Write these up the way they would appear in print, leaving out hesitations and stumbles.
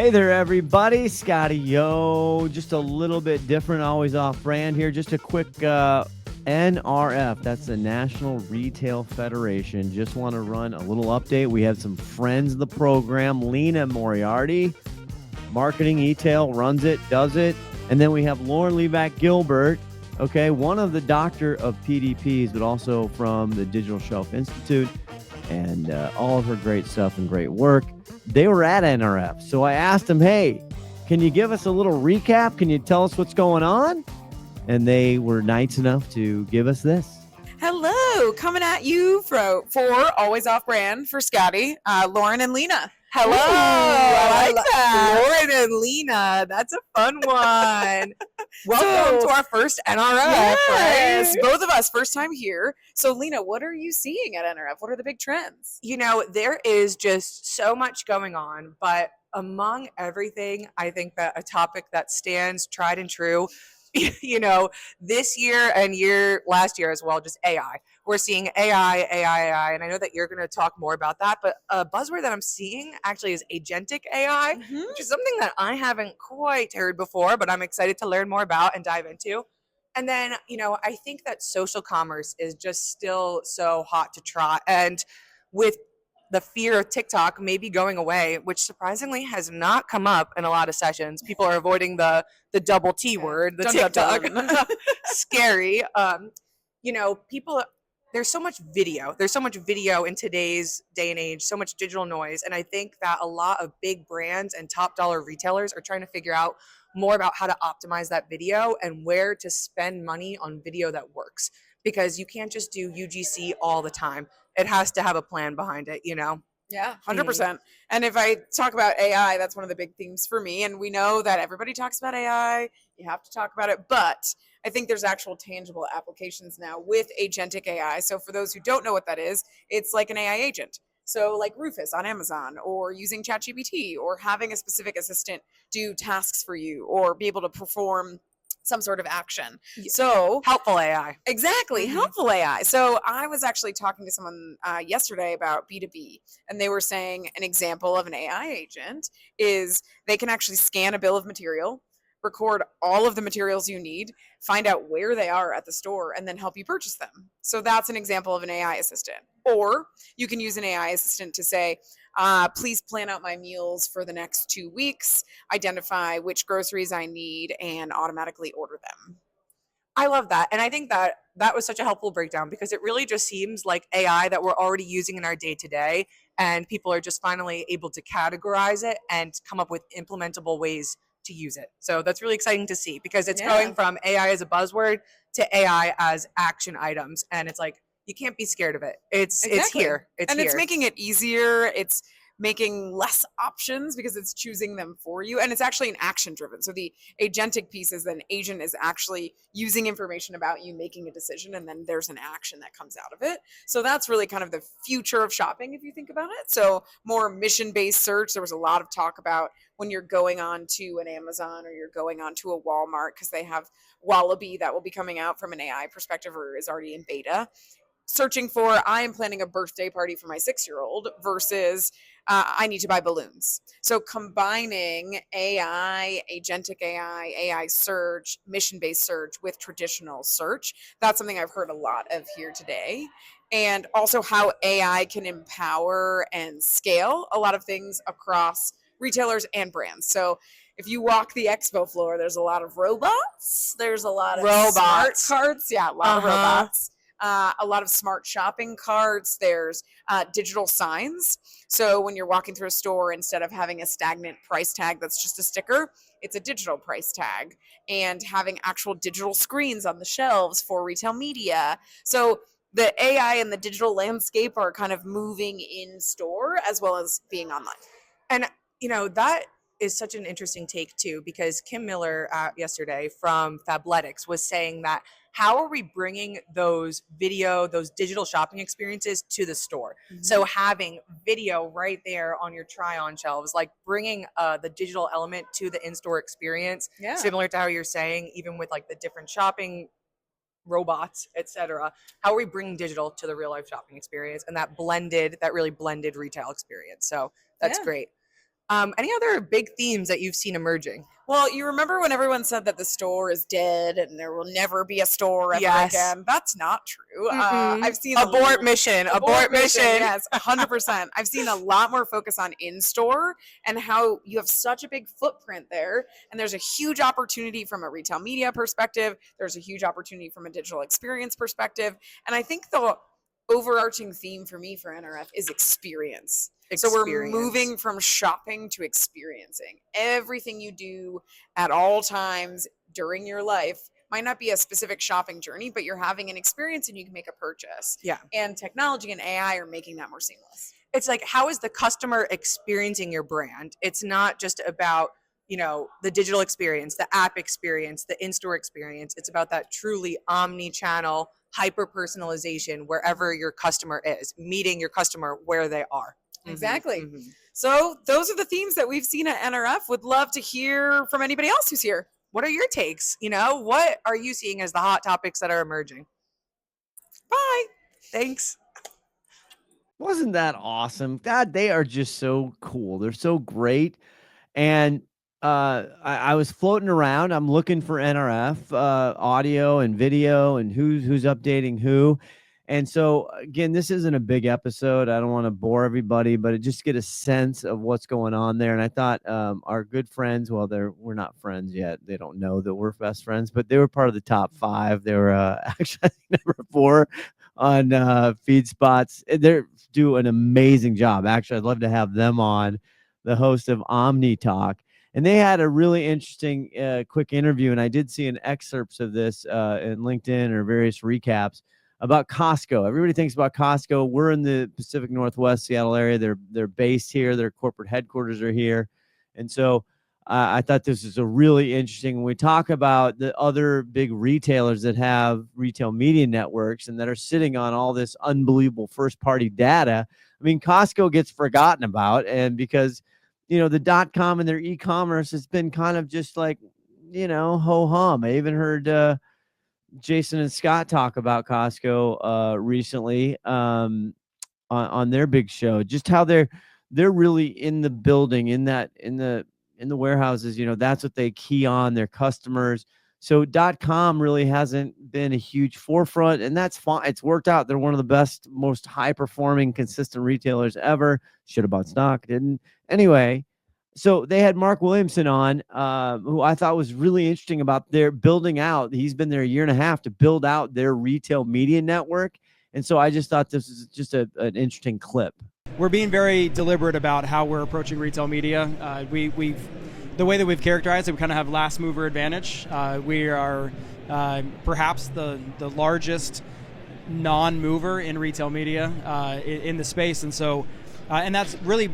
Hey there, everybody. Scotty Yo. Just a little bit different, always off brand here. Just a quick NRF. That's the National Retail Federation. Just want to run a little update. We have some friends of the program. Lena Moriarty, marketing eTail, runs it, does it. And then we have Lauren Livak Gilbert, okay, one of the doctor of PDPs, but also from the Digital Shelf Institute, and all of her great stuff and great work. They were at NRF. So I asked them, hey, can you give us a little recap? Can you tell us what's going on? And they were nice enough to give us this. Hello, coming at you for Always Off Brand for Scotty, Lauren and Lena. Hello. Ooh, I like that. Lauren and Lena. That's a fun one. Welcome to our first NRF. Yes, Right? both of us, first time here. So, Lena, what are you seeing at NRF? What are the big trends? You know, there is just so much going on, but among everything, I think that a topic that stands tried and true, you know, this year and last year as well, just AI. We're seeing AI, and I know that you're going to talk more about that, but a buzzword that I'm seeing actually is agentic AI, which is something that I haven't quite heard before, but I'm excited to learn more about and dive into. And then, you know, I think that social commerce is just still so hot to try. And with the fear of TikTok maybe going away, which surprisingly has not come up in a lot of sessions. People are avoiding the double T word, the Dun, TikTok. dun, dun. Scary. You know, there's so much video. There's so much video in today's day and age, so much digital noise. And I think that a lot of big brands and top dollar retailers are trying to figure out more about how to optimize that video and where to spend money on video that works. Because you can't just do UGC all the time. It has to have a plan behind it, you know? Yeah, 100%. And if I talk about AI, that's one of the big themes for me. And we know that everybody talks about AI. You have to talk about it. But I think there's actual tangible applications now with agentic AI. So for those who don't know what that is, it's like an AI agent. So like Rufus on Amazon, or using ChatGPT, or having a specific assistant do tasks for you or be able to perform some sort of action. So Helpful AI. exactly, helpful AI. So I was actually talking to someone yesterday about B2B, and they were saying an example of an AI agent is they can actually scan a bill of material, record all of the materials you need, find out where they are at the store, and then help you purchase them. So that's an example of an AI assistant. Or you can use an AI assistant to say, please plan out my meals for the next 2 weeks, identify which groceries I need, and automatically order them. I love that. And I think that that was such a helpful breakdown because it really just seems like AI that we're already using in our day to day. And people are just finally able to categorize it and come up with implementable ways to use it. So that's really exciting to see because it's going from AI as a buzzword to AI as action items. And it's like, you can't be scared of it. It's here. It's making it easier. It's making less options because it's choosing them for you. And it's actually an action driven. So the agentic piece is that an agent is actually using information about you, making a decision, and then there's an action that comes out of it. So that's really kind of the future of shopping if you think about it. So more mission-based search. There was a lot of talk about when you're going on to an Amazon or you're going on to a Walmart because they have Wallaby that will be coming out from an AI perspective or is already in beta. Searching for, I am planning a birthday party for my 6-year-old versus I need to buy balloons. So combining AI, agentic AI, AI search, mission-based search with traditional search, that's something I've heard a lot of here today. And also how AI can empower and scale a lot of things across retailers and brands. So if you walk the expo floor, there's a lot of robots. There's a lot of smart carts. Yeah, a lot of robots. A lot of smart shopping carts. There's digital signs. So when you're walking through a store, instead of having a stagnant price tag that's just a sticker, it's a digital price tag, and having actual digital screens on the shelves for retail media. So the AI and the digital landscape are kind of moving in store as well as being online. And, you know, that is such an interesting take too, because Kim Miller yesterday from Fabletics was saying that how are we bringing those digital shopping experiences to the store? Mm-hmm. So having video right there on your try-on shelves, like bringing the digital element to the in-store experience, similar to how you're saying, even with like the different shopping robots, etc. How are we bringing digital to the real life shopping experience and that really blended retail experience? So that's great. Any other big themes that you've seen emerging? Well, you remember when everyone said that the store is dead and there will never be a store ever again? That's not true. I've seen abort mission. Yes, 100%. I've seen a lot more focus on in-store and how you have such a big footprint there. And there's a huge opportunity from a retail media perspective. There's a huge opportunity from a digital experience perspective. And I think the overarching theme for me for NRF is experience. So we're moving from shopping to experiencing. Everything you do at all times during your life might not be a specific shopping journey, but you're having an experience and you can make a purchase. Yeah. And technology and AI are making that more seamless. It's like, how is the customer experiencing your brand? It's not just about, the digital experience, the app experience, the in-store experience. It's about that truly omni-channel hyper-personalization wherever your customer is, meeting your customer where they are. Exactly. Mm-hmm. So those are the themes that we've seen at NRF. Would love to hear from anybody else who's here. What are your takes? What are you seeing as the hot topics that are emerging? Bye. Thanks. Wasn't that awesome? God, they are just so cool. They're so great. And I was floating around. I'm looking for NRF audio and video and who's updating who. And so, again, this isn't a big episode. I don't want to bore everybody, but just get a sense of what's going on there. And I thought our good friends, well, we're not friends yet. They don't know that we're best friends, but they were part of the top 5. They were actually, I think, number 4 on feed spots. They do an amazing job. Actually, I'd love to have them on, the host of Omni Talk. And they had a really interesting quick interview. And I did see an excerpts of this in LinkedIn or various recaps about Costco. Everybody thinks about Costco. We're in the Pacific Northwest, Seattle area. They're based here. Their corporate headquarters are here. And so I thought this is a really interesting, when we talk about the other big retailers that have retail media networks and that are sitting on all this unbelievable first-party data. I mean, Costco gets forgotten about, and because, the .com and their e-commerce has been kind of just like, ho-hum. I even heard Jason and Scott talk about Costco recently on their big show, just how they're really in the building, in the warehouses. That's what they key on, their customers. So .com really hasn't been a huge forefront, and that's fine. It's worked out. They're one of the best, most high performing, consistent retailers ever. Should have bought stock, didn't. Anyway, so they had Mark Williamson on, who I thought was really interesting about their building out. He's been there a year and a half to build out their retail media network. And so I just thought this is just an interesting clip. We're being very deliberate about how we're approaching retail media. The way that we've characterized it, we kind of have last mover advantage. We are perhaps the largest non-mover in retail media in the space. And so and that's really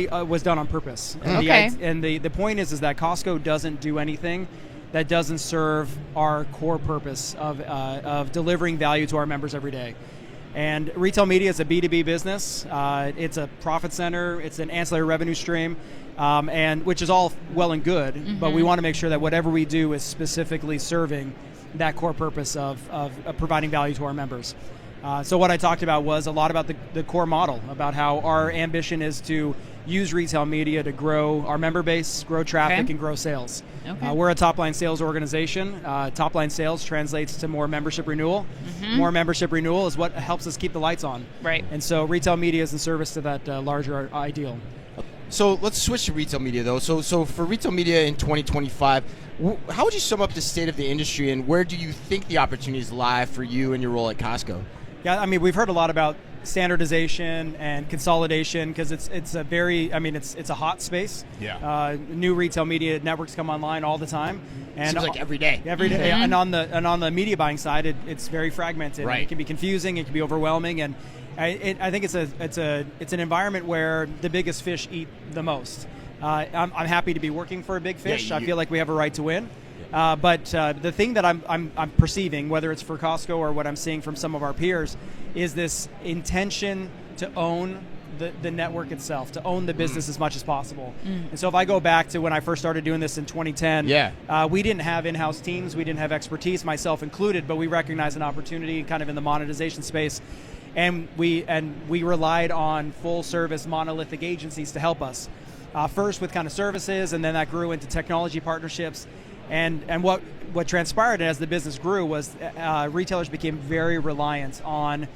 was done on purpose. And the point is that Costco doesn't do anything that doesn't serve our core purpose of delivering value to our members every day. And retail media is a B2B business. It's a profit center. It's an ancillary revenue stream, and which is all well and good. Mm-hmm. But we want to make sure that whatever we do is specifically serving that core purpose of providing value to our members. So what I talked about was a lot about the core model, about how our ambition is to use retail media to grow our member base, grow traffic, and grow sales. Okay. We're a top-line sales organization. Top-line sales translates to more membership renewal. Mm-hmm. More membership renewal is what helps us keep the lights on. Right. And so retail media is in service to that larger ideal. So let's switch to retail media, though. So for retail media in 2025, how would you sum up the state of the industry, and where do you think the opportunities lie for you and your role at Costco? Yeah, I mean, we've heard a lot about standardization and consolidation because it's a hot space. Yeah. New retail media networks come online all the time, and seems like every day. Every day, mm-hmm. and on the media buying side, it's very fragmented. Right. It can be confusing. It can be overwhelming, and I think it's an environment where the biggest fish eat the most. I'm happy to be working for a big fish. I feel like we have a right to win. But the thing that I'm perceiving, whether it's for Costco or what I'm seeing from some of our peers, is this intention to own the network itself, to own the business as much as possible. And so if I go back to when I first started doing this in 2010, we didn't have in-house teams, we didn't have expertise, myself included, but we recognized an opportunity kind of in the monetization space. And we relied on full-service monolithic agencies to help us. first with kind of services, and then that grew into technology partnerships. And what transpired as the business grew was retailers became very reliant on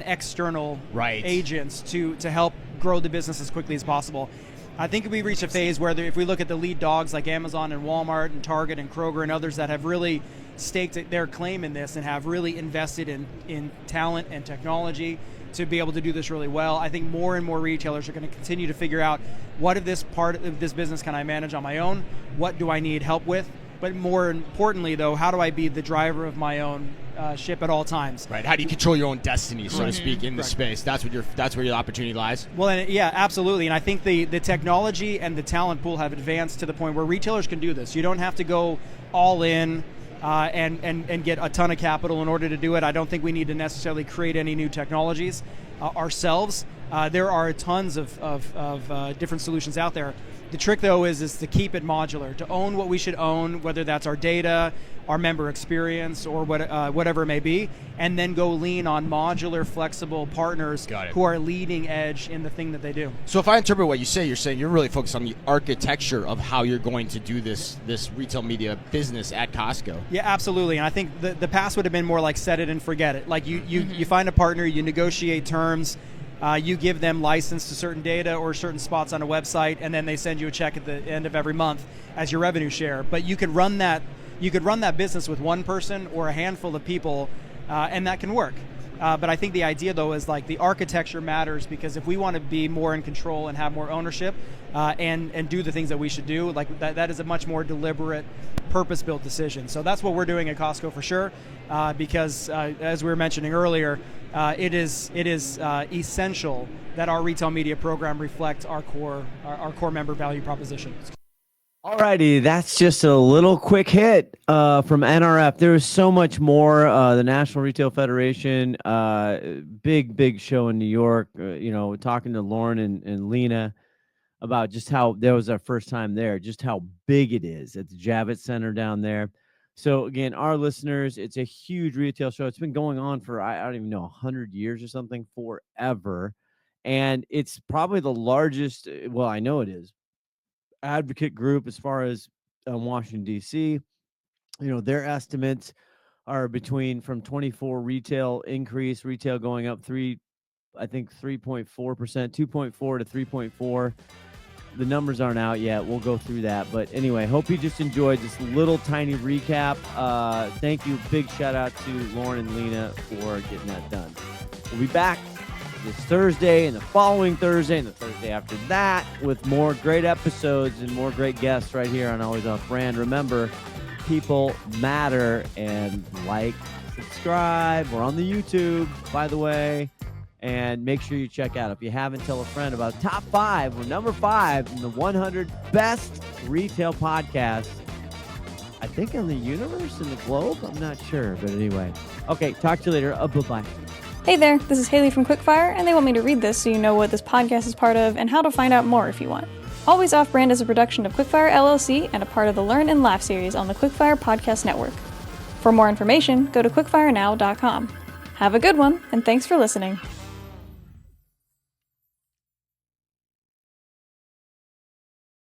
external agents to help grow the business as quickly as possible. I think we reached a phase where if we look at the lead dogs like Amazon and Walmart and Target and Kroger and others that have really staked their claim in this and have really invested in talent and technology to be able to do this really well, I think more and more retailers are going to continue to figure out what of this part of this business can I manage on my own, what do I need help with, but more importantly though, how do I be the driver of my own ship at all times? Right. How do you control your own destiny, so to speak, in the space? That's where your opportunity lies. Well, and yeah, absolutely. And I think the technology and the talent pool have advanced to the point where retailers can do this. You don't have to go all in and get a ton of capital in order to do it. I don't think we need to necessarily create any new technologies ourselves. There are tons of different solutions out there. The trick, though, is to keep it modular, to own what we should own, whether that's our data, our member experience, or whatever it may be, and then go lean on modular, flexible partners who are leading edge in the thing that they do. So if I interpret what you say, you're saying you're really focused on the architecture of how you're going to do this retail media business at Costco. Yeah, absolutely. And I think the past would have been more like set it and forget it. Like you find a partner, you negotiate terms, you give them license to certain data or certain spots on a website, and then they send you a check at the end of every month as your revenue share. But you could run that business with one person or a handful of people, and that can work. But I think the idea, though, is like the architecture matters, because if we want to be more in control and have more ownership and do the things that we should do, like that is a much more deliberate, purpose-built decision. So that's what we're doing at Costco for sure, because as we were mentioning earlier, it is essential that our retail media program reflect our core member value proposition. Alrighty, that's just a little quick hit from NRF. There is so much more. The National Retail Federation, big show in New York. Talking to Lauren and Lena about just how that was our first time there, just how big it is at the Javits Center down there. So again, our listeners, it's a huge retail show. It's been going on for, I don't even know, 100 years or something, forever. And it's probably the largest, well, I know it is, advocate group as far as Washington, D.C. Their estimates are from 24 retail increase, retail going up 3.4%, 2.4 to 3.4. The numbers aren't out yet. We'll go through that. But anyway, hope you just enjoyed this little tiny recap. Thank you. Big shout out to Lauren and Lena for getting that done. We'll be back this Thursday and the following Thursday and the Thursday after that with more great episodes and more great guests right here on Always Off Brand. Remember, people matter, and subscribe. We're on the YouTube, by the way. And make sure you check out, if you haven't, tell a friend about top 5 or number 5 in the 100 best retail podcasts, I think, in the universe, in the globe. I'm not sure, but anyway. Okay, talk to you later. Bye-bye. Hey there, this is Haley from Quickfire, and they want me to read this so you know what this podcast is part of and how to find out more if you want. Always Off Brand is a production of Quickfire LLC and a part of the Learn and Laugh series on the Quickfire Podcast Network. For more information, go to quickfirenow.com. Have a good one, and thanks for listening.